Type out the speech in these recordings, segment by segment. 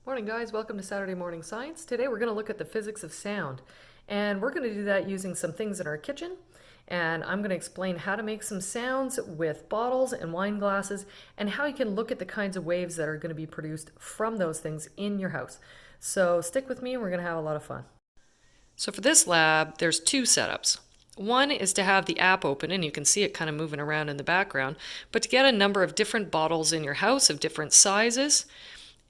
Morning guys, welcome to Saturday Morning Science. Today we're going to look at the physics of sound, and we're going to do that using some things in our kitchen, and I'm going to explain how to make some sounds with bottles and wine glasses and how you can look at the kinds of waves that are going to be produced from those things in your house. So stick with me and we're going to have a lot of fun. So for this lab, there's two setups. One is to have the app open and you can see it kind of moving around in the background, but to get a number of different bottles in your house of different sizes.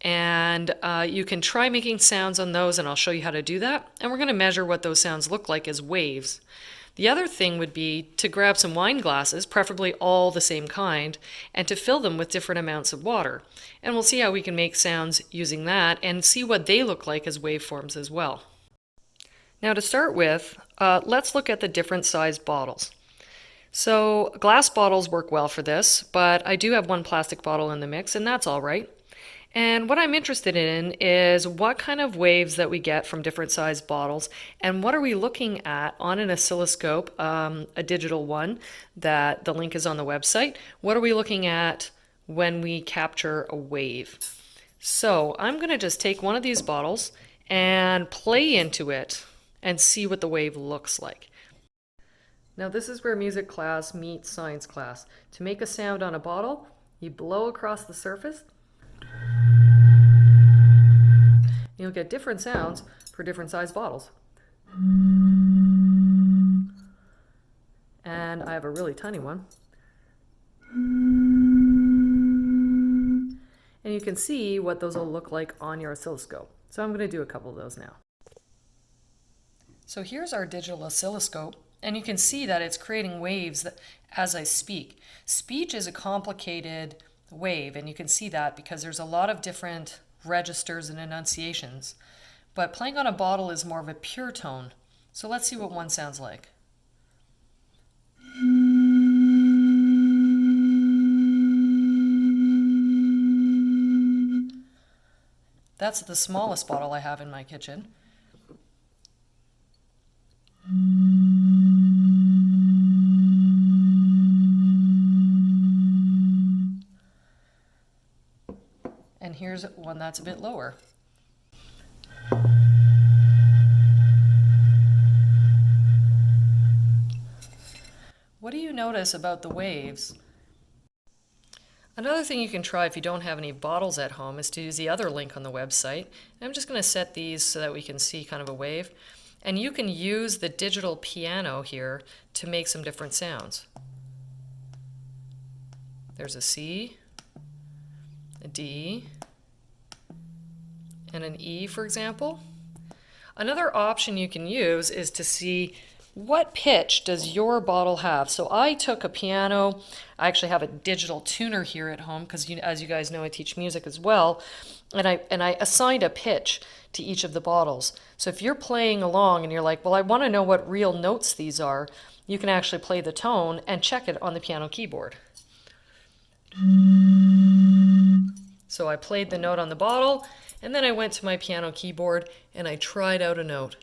And you can try making sounds on those, and I'll show you how to do that. And we're going to measure what those sounds look like as waves. The other thing would be to grab some wine glasses, preferably all the same kind, and to fill them with different amounts of water. And we'll see how we can make sounds using that and see what they look like as waveforms as well. Now to start with, let's look at the different sized bottles. So glass bottles work well for this, but I do have one plastic bottle in the mix, and that's all right. And what I'm interested in is what kind of waves that we get from different sized bottles, and what are we looking at on an oscilloscope, a digital one that the link is on the website. What are we looking at when we capture a wave? So I'm going to just take one of these bottles and play into it and see what the wave looks like. Now this is where music class meets science class. To make a sound on a bottle, you blow across the surface. You'll get different sounds for different size bottles. And I have a really tiny one. And you can see what those will look like on your oscilloscope. So I'm going to do a couple of those now. So here's our digital oscilloscope, and you can see that it's creating waves as I speak. Speech is a complicated wave, and you can see that because there's a lot of different registers and enunciations. But playing on a bottle is more of a pure tone. So let's see what one sounds like. That's the smallest bottle I have in my kitchen. And here's one that's a bit lower. What do you notice about the waves? Another thing you can try if you don't have any bottles at home is to use the other link on the website. And I'm just going to set these so that we can see kind of a wave. And you can use the digital piano here to make some different sounds. There's a C, a D, and an E, for example. Another option you can use is to see what pitch does your bottle have. So I took a piano. I actually have a digital tuner here at home because, as you guys know, I teach music as well. And I assigned a pitch to each of the bottles. So if you're playing along and you're like, well, I want to know what real notes these are, you can actually play the tone and check it on the piano keyboard. So I played the note on the bottle, and then I went to my piano keyboard and I tried out a note.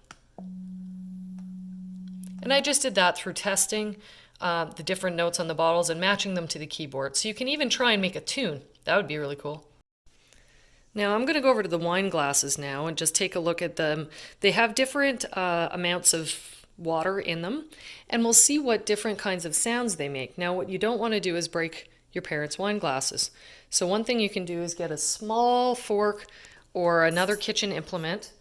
And I just did that through testing the different notes on the bottles and matching them to the keyboard. So you can even try and make a tune. That would be really cool. Now I'm going to go over to the wine glasses now and just take a look at them. They have different amounts of water in them, and we'll see what different kinds of sounds they make. Now what you don't want to do is break your parents' wine glasses. So one thing you can do is get a small fork or another kitchen implement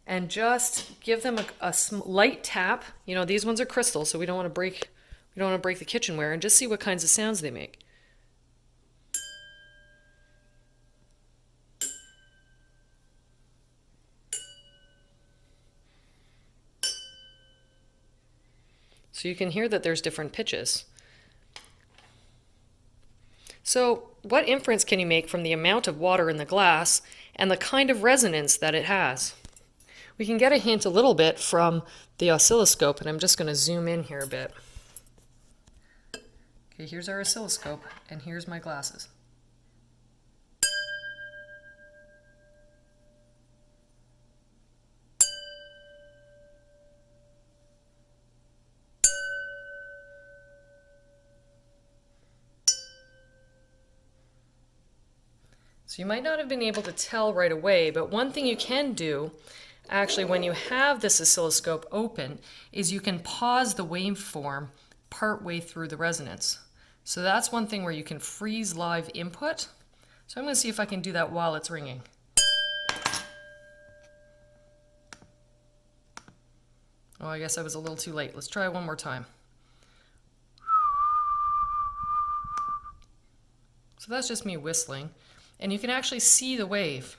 and just give them a light tap. You know, these ones are crystal, so we don't want to break the kitchenware, and just see what kinds of sounds they make. So you can hear that there's different pitches. So what inference can you make from the amount of water in the glass and the kind of resonance that it has? We can get a hint a little bit from the oscilloscope, and I'm just going to zoom in here a bit. Okay, here's our oscilloscope, and here's my glasses. So you might not have been able to tell right away, but one thing you can do actually when you have this oscilloscope open is you can pause the waveform partway through the resonance. So that's one thing where you can freeze live input. So I'm going to see if I can do that while it's ringing. Oh, I guess I was a little too late. Let's try one more time. So that's just me whistling, and you can actually see the wave.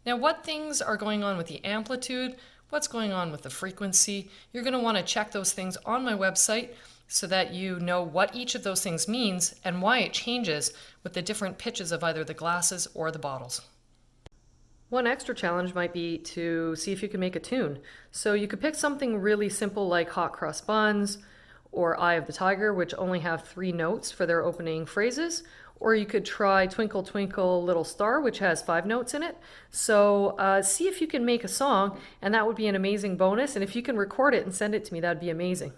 Now, what things are going on with the amplitude, what's going on with the frequency, you're going to want to check those things on my website so that you know what each of those things means and why it changes with the different pitches of either the glasses or the bottles. One extra challenge might be to see if you can make a tune. So you could pick something really simple like Hot Cross Buns or Eye of the Tiger, which only have 3 notes for their opening phrases. Or you could try Twinkle Twinkle Little Star, which has 5 notes in it. So see if you can make a song, and that would be an amazing bonus. And if you can record it and send it to me, that'd be amazing.